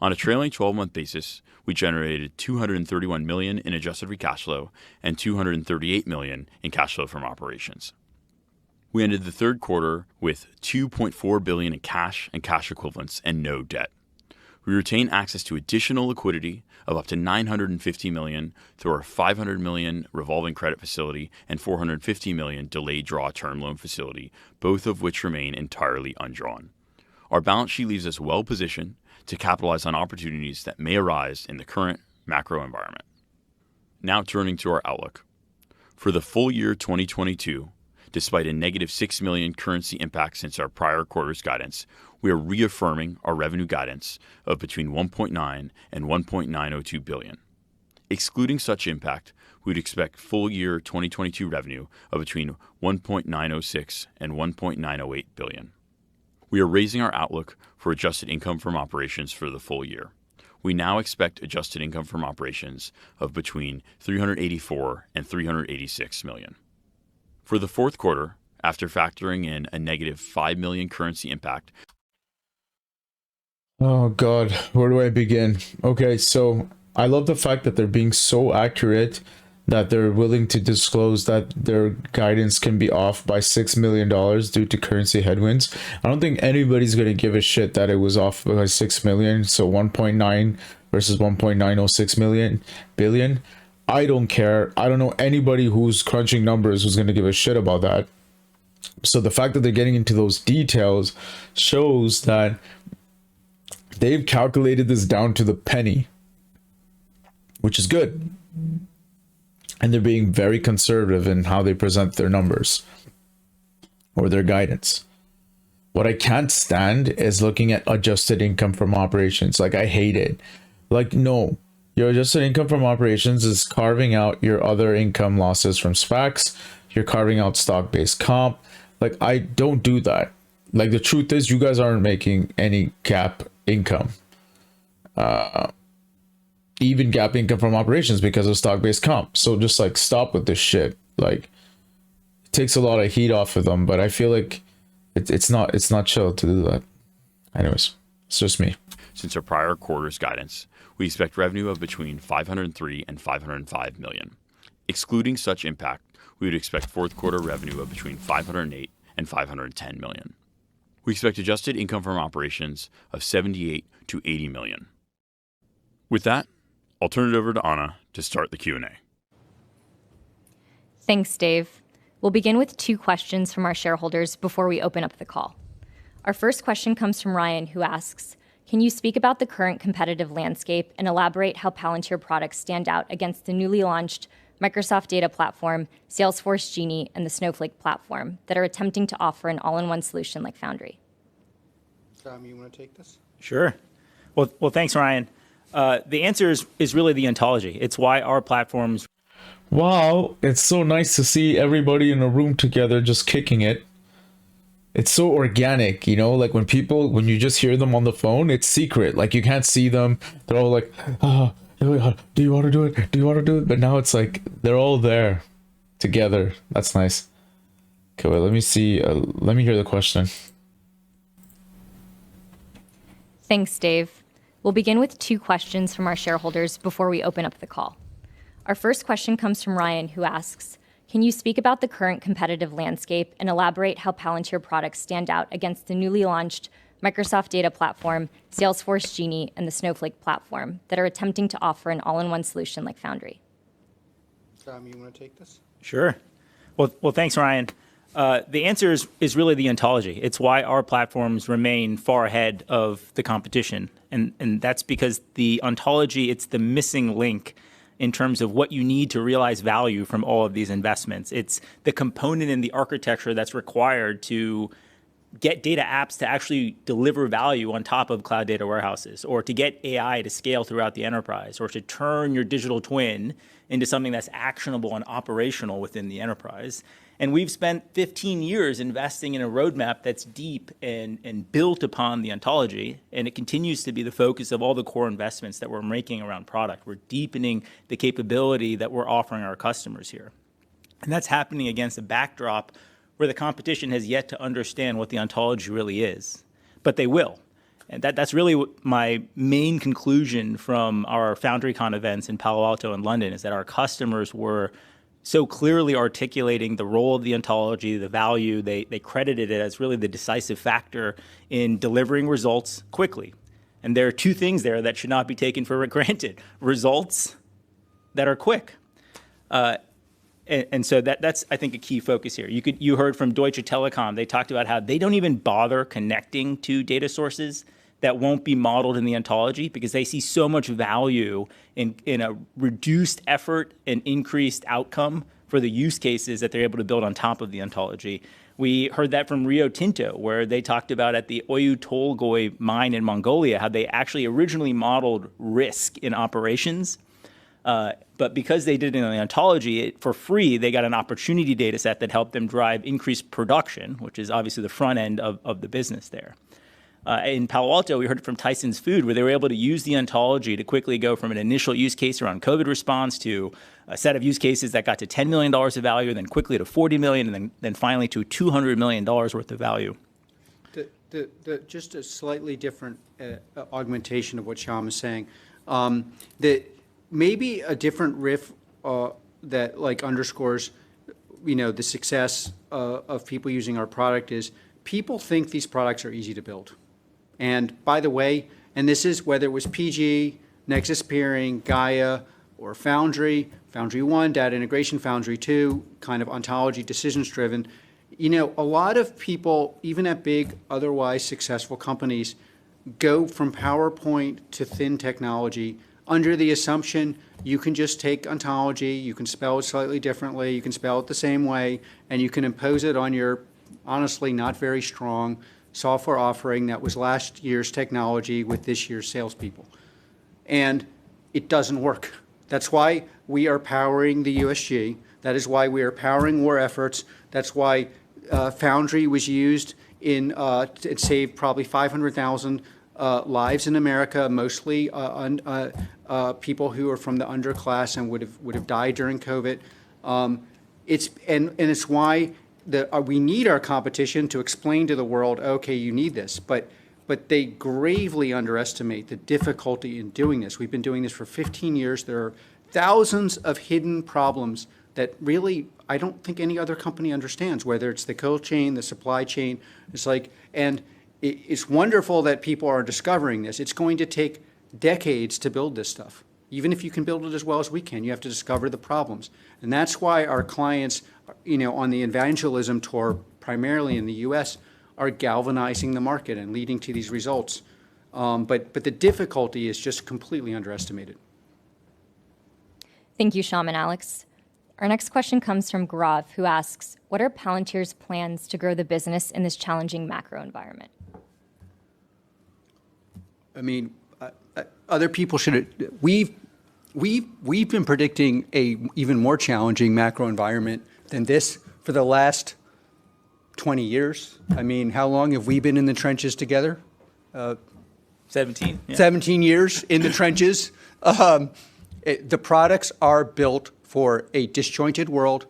On a trailing 12-month basis, we generated $231 million in adjusted free cash flow and $238 million in cash flow from operations. We ended the third quarter with $2.4 billion in cash and cash equivalents and no debt. We retain access to additional liquidity of up to $950 million through our $500 million revolving credit facility and $450 million delayed draw term loan facility, both of which remain entirely undrawn. Our balance sheet leaves us well positioned to capitalize on opportunities that may arise in the current macro environment. Now turning to our outlook. For the full year 2022, despite a negative $6 million currency impact since our prior quarter's guidance, we are reaffirming our revenue guidance of between $1.9 and $1.902 billion. Excluding such impact, we would expect full year 2022 revenue of between $1.906 and $1.908 billion. We are raising our outlook for adjusted income from operations for the full year. We now expect adjusted income from operations of between $384 and $386 million. For the fourth quarter, after factoring in a negative $5 million currency impact. Oh God, where do I begin? Okay, so I love the fact that they're being so accurate that they're willing to disclose that their guidance can be off by $6 million due to currency headwinds. I don't think anybody's going to give a shit that it was off by 6 million, so 1.9 versus 1.906 billion. I don't care. I don't know anybody who's crunching numbers who's going to give a shit about that. So the fact that they're getting into those details shows that they've calculated this down to the penny, which is good. And they're being very conservative in how they present their numbers or their guidance. What I can't stand is looking at adjusted income from operations. Like, I hate it. Like, no, your adjusted income from operations is carving out your other income losses from SPACs. You're carving out stock-based comp. Like, I don't do that. Like, the truth is, you guys aren't making any gap income. Even gap income from operations because of stock-based comp. So just like stop with this shit. Like, it takes a lot of heat off of them, but I feel like it's not chill to do that. Anyways, it's just me. Since our prior quarter's guidance, we expect revenue of between 503 and 505 million. Excluding such impact, we would expect fourth quarter revenue of between 508 and 510 million. We expect adjusted income from operations of 78 to 80 million. With that, I'll turn it over to Anna to start the Q&A. Thanks, Dave. We'll begin with 2 questions from our shareholders before we open up the call. Our first question comes from Ryan, who asks, can you speak about the current competitive landscape and elaborate how Palantir products stand out against the newly launched Microsoft Data Platform, Salesforce Genie, and the Snowflake platform that are attempting to offer an all-in-one solution like Foundry? Tom, you want to take this? Sure. Well, thanks, Ryan. The answer is really the ontology. It's why our platforms. Wow, it's so nice to see everybody in a room together just kicking it. It's so organic, you know, like when you just hear them on the phone, it's secret. Like, you can't see them. They're all like, oh, do you want to do it? Do you want to do it? But now it's like they're all there together. That's nice. Okay, wait, let me see. Let me hear the question. Thanks, Dave. We'll begin with 2 questions from our shareholders before we open up the call. Our first question comes from Ryan, who asks, can you speak about the current competitive landscape and elaborate how Palantir products stand out against the newly launched Microsoft Data Platform, Salesforce Genie, and the Snowflake platform that are attempting to offer an all-in-one solution like Foundry? Tom, you want to take this? Sure. Well, thanks, Ryan. The answer is really the ontology. It's why our platforms remain far ahead of the competition. And that's because the ontology, it's the missing link in terms of what you need to realize value from all of these investments. It's the component in the architecture that's required to get data apps to actually deliver value on top of cloud data warehouses, or to get AI to scale throughout the enterprise, or to turn your digital twin into something that's actionable and operational within the enterprise. And we've spent 15 years investing in a roadmap that's deep and built upon the ontology, and it continues to be the focus of all the core investments that we're making around product. We're deepening the capability that we're offering our customers here. And that's happening against a backdrop where the competition has yet to understand what the ontology really is. But they will. And that's really my main conclusion from our FoundryCon events in Palo Alto and London, is that our customers were so clearly articulating the role of the ontology, the value. They credited it as really the decisive factor in delivering results quickly. And there are 2 things there that should not be taken for granted. Results that are quick. And so that's, I think, a key focus here. You heard from Deutsche Telekom. They talked about how they don't even bother connecting to data sources that won't be modeled in the ontology, because they see so much value in a reduced effort and increased outcome for the use cases that they're able to build on top of the ontology. We heard that from Rio Tinto, where they talked about at the Oyu Tolgoi mine in Mongolia, how they actually originally modeled risk in operations. But because they did it in the ontology for free, they got an opportunity data set that helped them drive increased production, which is obviously the front end of the business there. In Palo Alto, we heard it from Tyson's Food, where they were able to use the ontology to quickly go from an initial use case around COVID response to a set of use cases that got to $10 million of value, then quickly to $40 million, and then finally to $200 million worth of value. Just a slightly different augmentation of what Shyam is saying. Maybe a different riff that like underscores, the success of people using our product is people think these products are easy to build. And by the way, and this is whether it was PG, Nexus Peering, Gaia, or Foundry, Foundry 1, data integration, Foundry 2, kind of ontology, decisions driven. A lot of people, even at big, otherwise successful companies, go from PowerPoint to thin technology under the assumption you can just take ontology, you can spell it slightly differently, you can spell it the same way, and you can impose it on your honestly not very strong software offering that was last year's technology with this year's salespeople. And it doesn't work. That's why we are powering the USG. That is why we are powering war efforts. That's why Foundry was used it saved probably 500,000 lives in America, mostly people who are from the underclass and would have died during COVID. It's why we need our competition to explain to the world, okay, you need this, but they gravely underestimate the difficulty in doing this. We've been doing this for 15 years. There are thousands of hidden problems that really I don't think any other company understands, whether it's the cold chain, the supply chain. It's wonderful that people are discovering this. It's going to take decades to build this stuff. Even if you can build it as well as we can, you have to discover the problems. And that's why our clients, on the evangelism tour, primarily in the US, are galvanizing the market and leading to these results. But the difficulty is just completely underestimated. Thank you, Shyam and Alex. Our next question comes from Gaurav, who asks, what are Palantir's plans to grow the business in this challenging macro environment? I mean, other people should. We've been predicting a even more challenging macro environment than this for the last 20 years. I mean, how long have we been in the trenches together? 17. Yeah. 17 years in the trenches. The products are built for a disjointed world,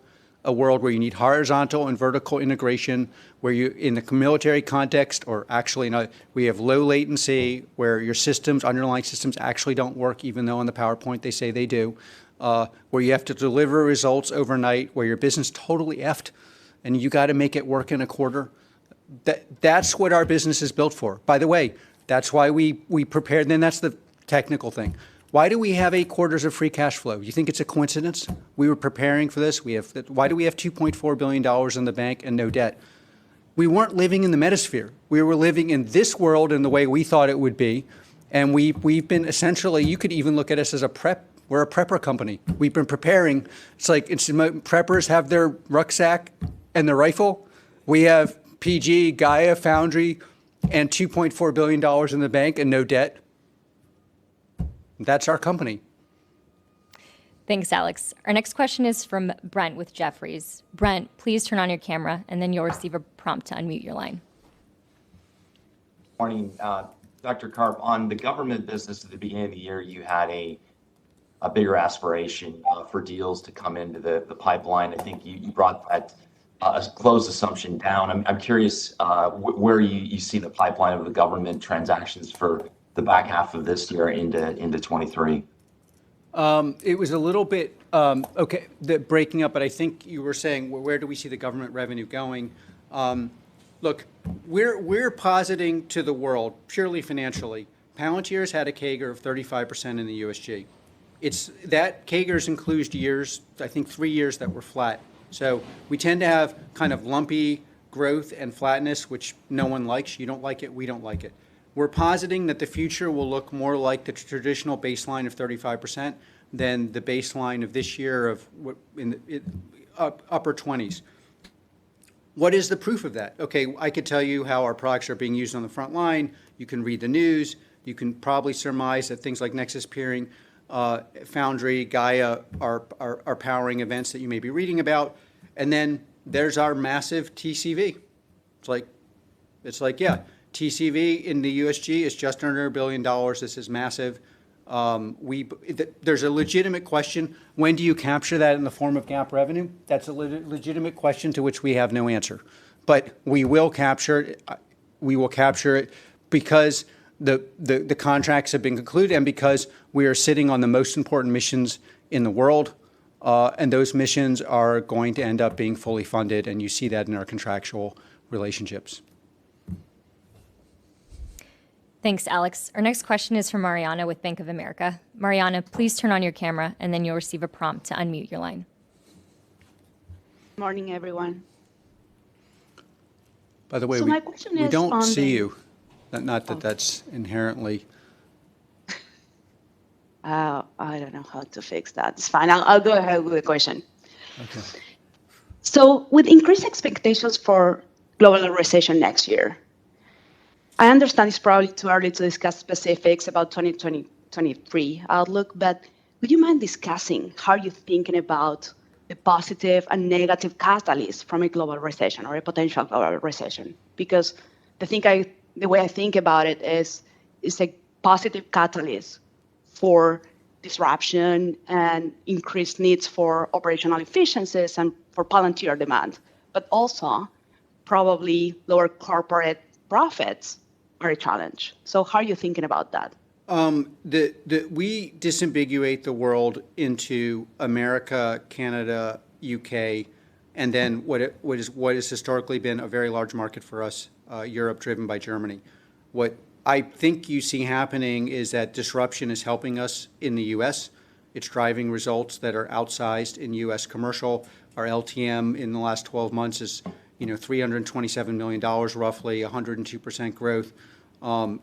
a world where you need horizontal and vertical integration, where you, in the military context, or actually we have low latency, where your systems, underlying systems actually don't work, even though on the PowerPoint they say they do, where you have to deliver results overnight, where your business totally effed, and you got to make it work in a quarter. That's what our business is built for. By the way, that's why we prepared, then that's the technical thing. Why do we have 8 quarters of free cash flow? You think it's a coincidence? We were preparing for this. Why do we have $2.4 billion in the bank and no debt? We weren't living in the metasphere. We were living in this world in the way we thought it would be. And we've been essentially, you could even look at us as we're a prepper company. We've been preparing. It's like preppers have their rucksack and their rifle. We have PG, Gaia, Foundry, and $2.4 billion in the bank and no debt. That's our company. Thanks, Alex. Our next question is from Brent with Jefferies. Brent, please turn on your camera, and then you'll receive a prompt to unmute your line. Morning, Dr. Karp. On the government business at the beginning of the year, you had a bigger aspiration for deals to come into the pipeline. I think you brought that closed assumption down. I'm curious where you see the pipeline of the government transactions for the back half of this year into 23. It was a little bit breaking up, but I think you were saying, well, where do we see the government revenue going? Look, we're positing to the world purely financially. Palantir's had a CAGR of 35% in the USG. That CAGRs includes years, I think 3 years that were flat. So we tend to have kind of lumpy growth and flatness, which no one likes. You don't like it, we don't like it. We're positing that the future will look more like the traditional baseline of 35% than the baseline of this year of upper 20s. What is the proof of that? Okay, I could tell you how our products are being used on the front line. You can read the news. You can probably surmise that things like Nexus Peering, Foundry, Gaia are powering events that you may be reading about. And then there's our massive TCV. It's like, yeah. TCV in the USG is just under $1 billion. This is massive. There's a legitimate question. When do you capture that in the form of GAAP revenue? That's a legitimate question to which we have no answer. But we will capture it. We will capture it because the contracts have been concluded and because we are sitting on the most important missions in the world. And those missions are going to end up being fully funded. And you see that in our contractual relationships. Thanks, Alex. Our next question is from Mariana with Bank of America. Mariana, please turn on your camera, and then you'll receive a prompt to unmute your line. Morning, everyone. By the way, So my question we is don't on see the- you. Not that that's inherently. I don't know how to fix that. It's fine. I'll go ahead with the question. Okay. So with increased expectations for global recession next year, I understand it's probably too early to discuss specifics about 2023 outlook, but would you mind discussing how you're thinking about the positive and negative catalysts from a global recession or a potential global recession? Because the way I think about it is a positive catalyst for disruption and increased needs for operational efficiencies and for Palantir demand, but also probably lower corporate profits are a challenge. So how are you thinking about that? We disambiguate the world into America, Canada, UK, and then what has historically been a very large market for us, Europe, driven by Germany. What I think you see happening is that disruption is helping us in the U.S. It's driving results that are outsized in U.S. commercial. Our LTM in the last 12 months is, $327 million, roughly 102% growth.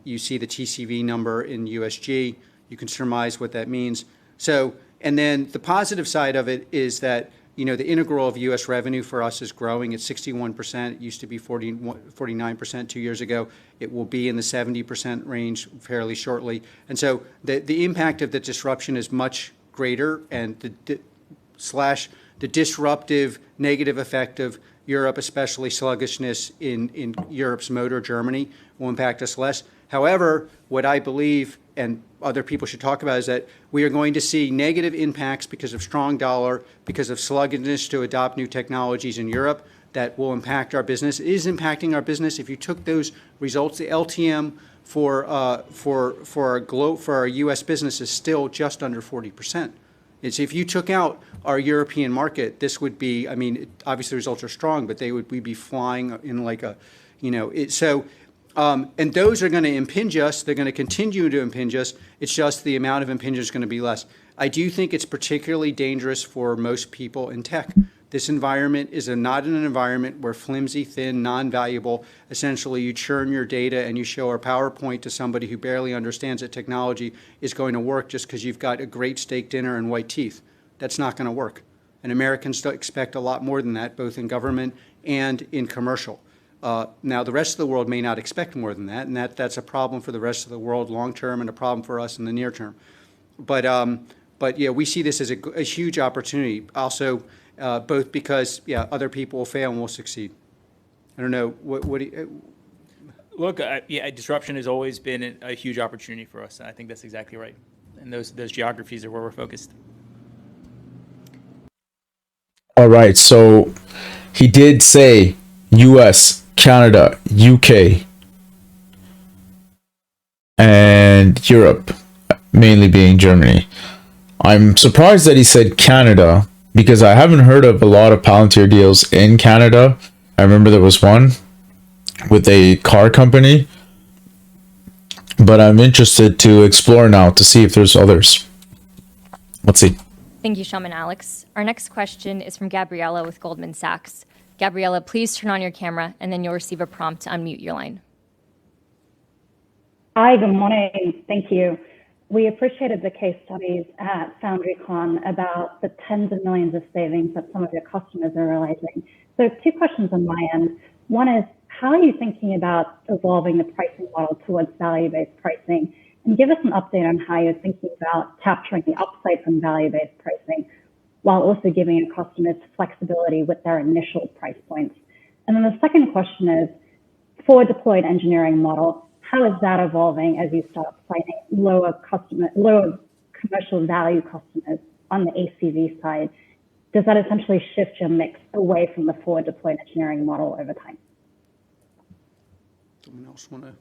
You see the TCV number in USG. You can surmise what that means. So, and then the positive side of it is that, the integral of U.S. revenue for us is growing at 61%. It used to be 49% 2 years ago. It will be in the 70% range fairly shortly. And so the impact of the disruption is much greater, and the disruptive negative effect of Europe, especially sluggishness in Europe's motor, Germany, will impact us less. However, what I believe, and other people should talk about, is that we are going to see negative impacts because of strong dollar, because of sluggishness to adopt new technologies in Europe that will impact our business. It is impacting our business. If you took those results, the LTM for our U.S. business is still just under 40%. It's if you took out our European market, this would be, obviously the results are strong, but we'd be flying in like a, and those are going to impinge us. They're going to continue to impinge us. It's just the amount of impingement is going to be less. I do think it's particularly dangerous for most people in tech. This environment is not an environment where flimsy, thin, non-valuable, essentially you churn your data and you show a PowerPoint to somebody who barely understands that technology is going to work just because you've got a great steak dinner and white teeth. That's not going to work. And Americans expect a lot more than that, both in government and in commercial. Now, the rest of the world may not expect more than that, and that's a problem for the rest of the world long term and a problem for us in the near term. But yeah, we see this as a huge opportunity. Also, both because other people will fail and we'll succeed. I don't know what do you, Look, disruption has always been a huge opportunity for us, and I think that's exactly right. And those geographies are where we're focused. All right, so he did say US, Canada, UK, and Europe, mainly being Germany. I'm surprised that he said Canada, because I haven't heard of a lot of Palantir deals in Canada. I remember there was one with a car company, but I'm interested to explore now to see if there's others. Let's see. Thank you, Shaman Alex. Our next question is from Gabriella with Goldman Sachs. Gabriella, please turn on your camera and then you'll receive a prompt to unmute your line. Hi, good morning. Thank you. We appreciated the case studies at FoundryCon about the tens of millions of savings that some of your customers are realizing. So 2 questions on my end. One is, how are you thinking about evolving the pricing model towards value-based pricing? And give us an update on how you're thinking about capturing the upside from value-based pricing while also giving your customers flexibility with their initial price points. And then the second question is, forward deployed engineering model, how is that evolving as you start finding lower commercial value customers on the ACV side? Does that essentially shift your mix away from the forward deployed engineering model over time? Someone else want to?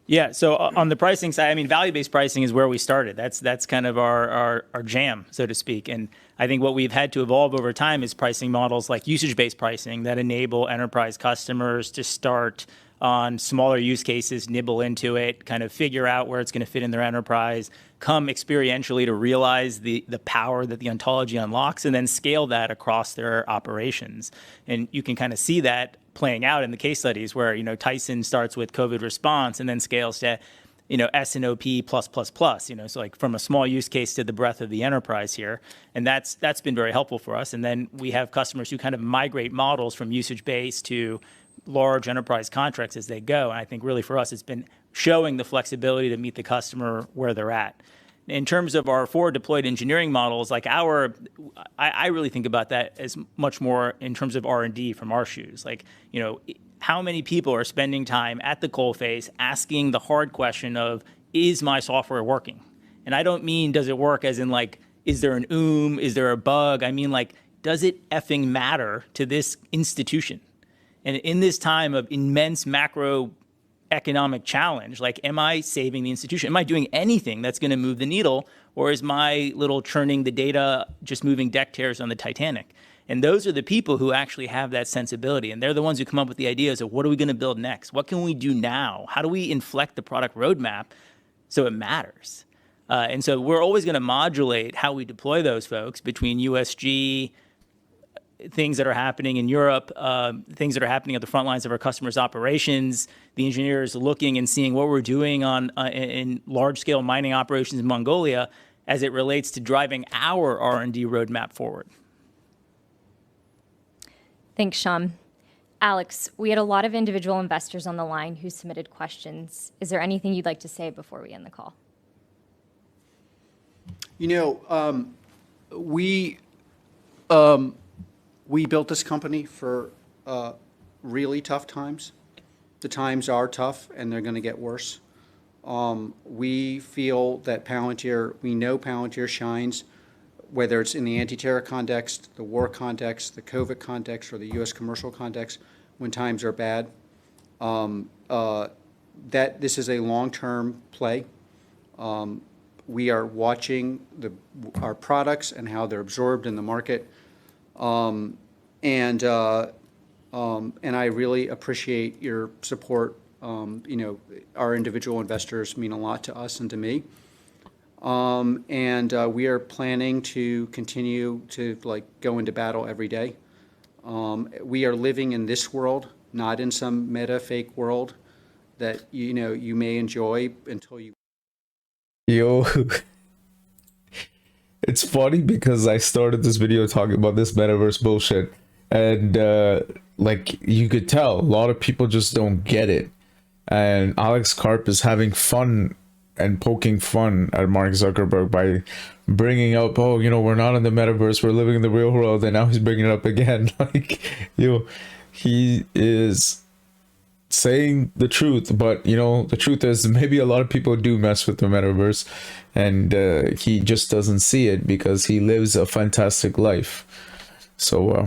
Yeah, so on the pricing side, value-based pricing is where we started. That's kind of our jam, so to speak. And I think what we've had to evolve over time is pricing models like usage-based pricing that enable enterprise customers to start on smaller use cases, nibble into it, kind of figure out where it's going to fit in their enterprise, come experientially to realize the power that the ontology unlocks, and then scale that across their operations. And you can kind of see that playing out in the case studies where, Tyson starts with COVID response and then scales to, S&OP plus, so like from a small use case to the breadth of the enterprise here. And that's been very helpful for us. And then we have customers who kind of migrate models from usage-based to large enterprise contracts as they go. And I think really for us, it's been showing the flexibility to meet the customer where they're at. In terms of our forward deployed engineering models, like I really think about that as much more in terms of R&D from our shoes. Like, how many people are spending time at the coalface asking the hard question of, is my software working? And I don't mean, does it work as in like, is there an is there a bug? I mean, like, does it effing matter to this institution? And in this time of immense macroeconomic challenge, like, am I saving the institution? Am I doing anything that's going to move the needle? Or is my little churning the data just moving deck chairs on the Titanic? And those are the people who actually have that sensibility. And they're the ones who come up with the ideas of, what are we going to build next? What can we do now? How do we inflect the product roadmap so it matters? And so we're always going to modulate how we deploy those folks between USG, things that are happening in Europe, things that are happening at the front lines of our customers' operations, the engineers looking and seeing what we're doing in large-scale mining operations in Mongolia as it relates to driving our R&D roadmap forward. Thanks, Sham. Alex, we had a lot of individual investors on the line who submitted questions. Is there anything you'd like to say before we end the call? We built this company for really tough times. The times are tough, and they're going to get worse. We feel that we know Palantir shines, whether it's in the anti-terror context, the war context, the COVID context, or the U.S. commercial context, when times are bad. That this is a long-term play. We are watching our products and how they're absorbed in the market. And I really appreciate your support. Our individual investors mean a lot to us and to me. We are planning to continue to go into battle every day. We are living in this world, not in some meta fake world that you may enjoy until you. Yo, it's funny because I started this video talking about this metaverse bullshit, and you could tell a lot of people just don't get it. And Alex Karp is having fun and poking fun at Mark Zuckerberg by bringing up, we're not in the metaverse, we're living in the real world, and now he's bringing it up again. He is saying the truth, but the truth is maybe a lot of people do mess with the metaverse, and he just doesn't see it because he lives a fantastic life. So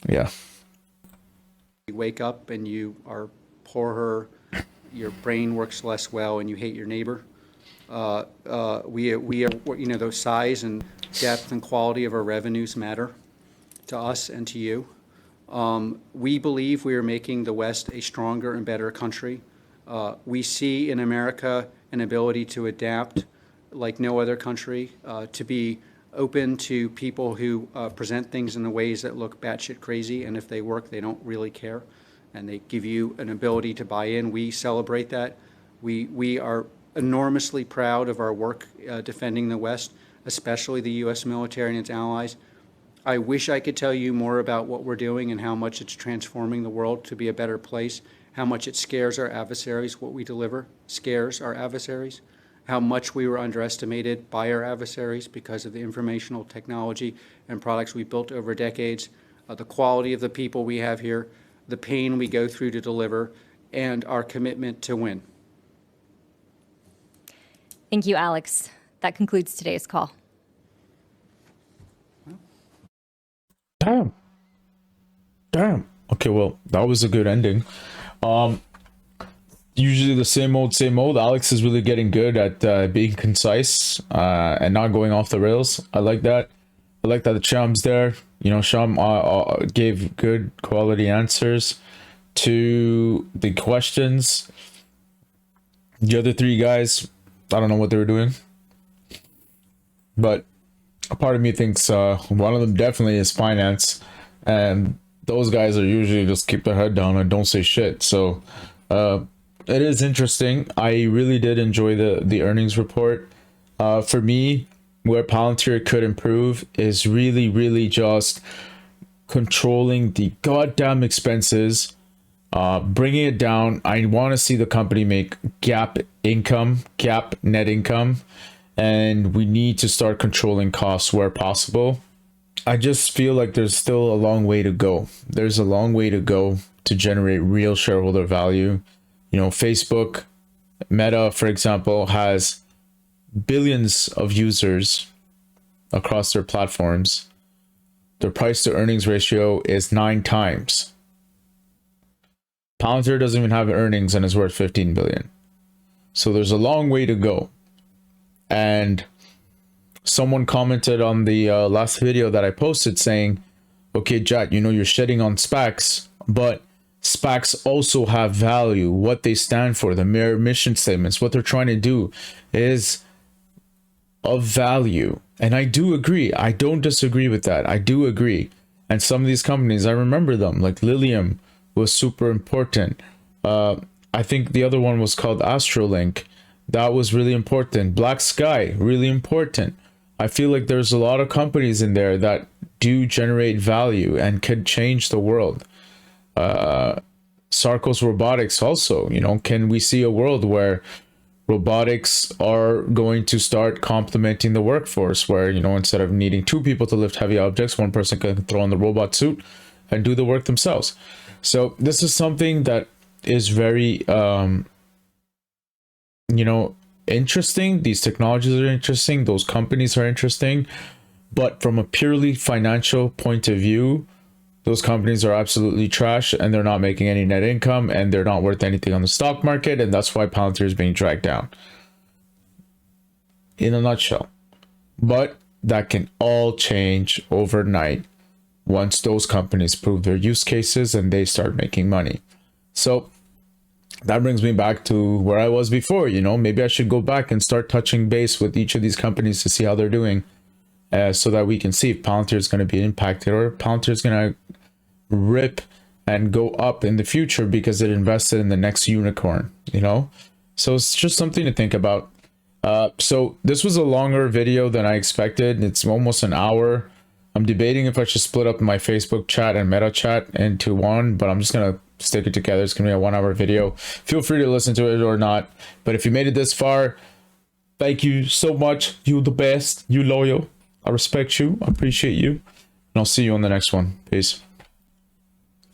yeah, you wake up and you are poorer, your brain works less well, and you hate your neighbor. We are the size and depth and quality of our revenues matter to us and to you. We believe we are making the West a stronger and better country. We see in America an ability to adapt like no other country, to be open to people who present things in the ways that look batshit crazy, and if they work, they don't really care, and they give you an ability to buy in. We celebrate that. We are enormously proud of our work defending the West, especially the U.S. military and its allies. I wish I could tell you more about what we're doing and how much it's transforming the world to be a better place, how much it scares our adversaries. What we deliver scares our adversaries, how much we were underestimated by our adversaries because of the informational technology and products we built over decades, the quality of the people we have here, the pain we go through to deliver, and our commitment to win. Thank you, Alex. That concludes today's call. Damn. Okay, well, that was a good ending. Usually the same old. Alex is really getting good at being concise and not going off the rails. I like that. I like that the Sham's there. Sham gave good quality answers to the questions. The other three guys, I don't know what they were doing, but a part of me thinks one of them definitely is finance, and those guys are usually just keep their head down and don't say shit. So it is interesting. I really did enjoy the earnings report. For me, where Palantir could improve is really just controlling the goddamn expenses Bringing it down, I want to see the company make GAAP net income, and we need to start controlling costs where possible. I just feel like there's still a long way to go. There's a long way to go to generate real shareholder value. You know, Facebook, Meta, for example, has billions of users across their platforms. Their price to earnings ratio is 9 times. Palantir doesn't even have earnings and is worth 15 billion. So there's a long way to go. And someone commented on the last video that I posted saying, okay, Jack, you know, you're shedding on SPACs, but SPACs also have value, what they stand for, the mere mission statements, what they're trying to do is of value. And I do agree. I don't disagree with that. I do agree. And some of these companies, I remember them, like Lilium was super important. I think the other one was called Astrolink. That was really important. Black Sky, really important. I feel like there's a lot of companies in there that do generate value and could change the world. Sarcos Robotics also, you know, can we see a world where robotics are going to start complementing the workforce, where, you know, instead of needing 2 people to lift heavy objects, one person can throw on the robot suit and do the work themselves. So this is something that is very, you know, interesting. These technologies are interesting. Those companies are interesting. But from a purely financial point of view, those companies are absolutely trash and they're not making any net income and they're not worth anything on the stock market. And that's why Palantir is being dragged down. In a nutshell. But that can all change overnight once those companies prove their use cases and they start making money. So that brings me back to where I was before. You know, maybe I should go back and start touching base with each of these companies to see how they're doing, so that we can see if Palantir is going to be impacted or Palantir is going to rip and go up in the future because it invested in the next unicorn, you know? So it's just something to think about. So this was a longer video than I expected. It's almost an hour. I'm debating if I should split up my Facebook chat and Meta chat into one, but I'm just going to stick it together. It's going to be a 1-hour video. Feel free to listen to it or not. But if you made it this far, thank you so much. You the best. You loyal. I respect you. I appreciate you. And I'll see you on the next one. Peace.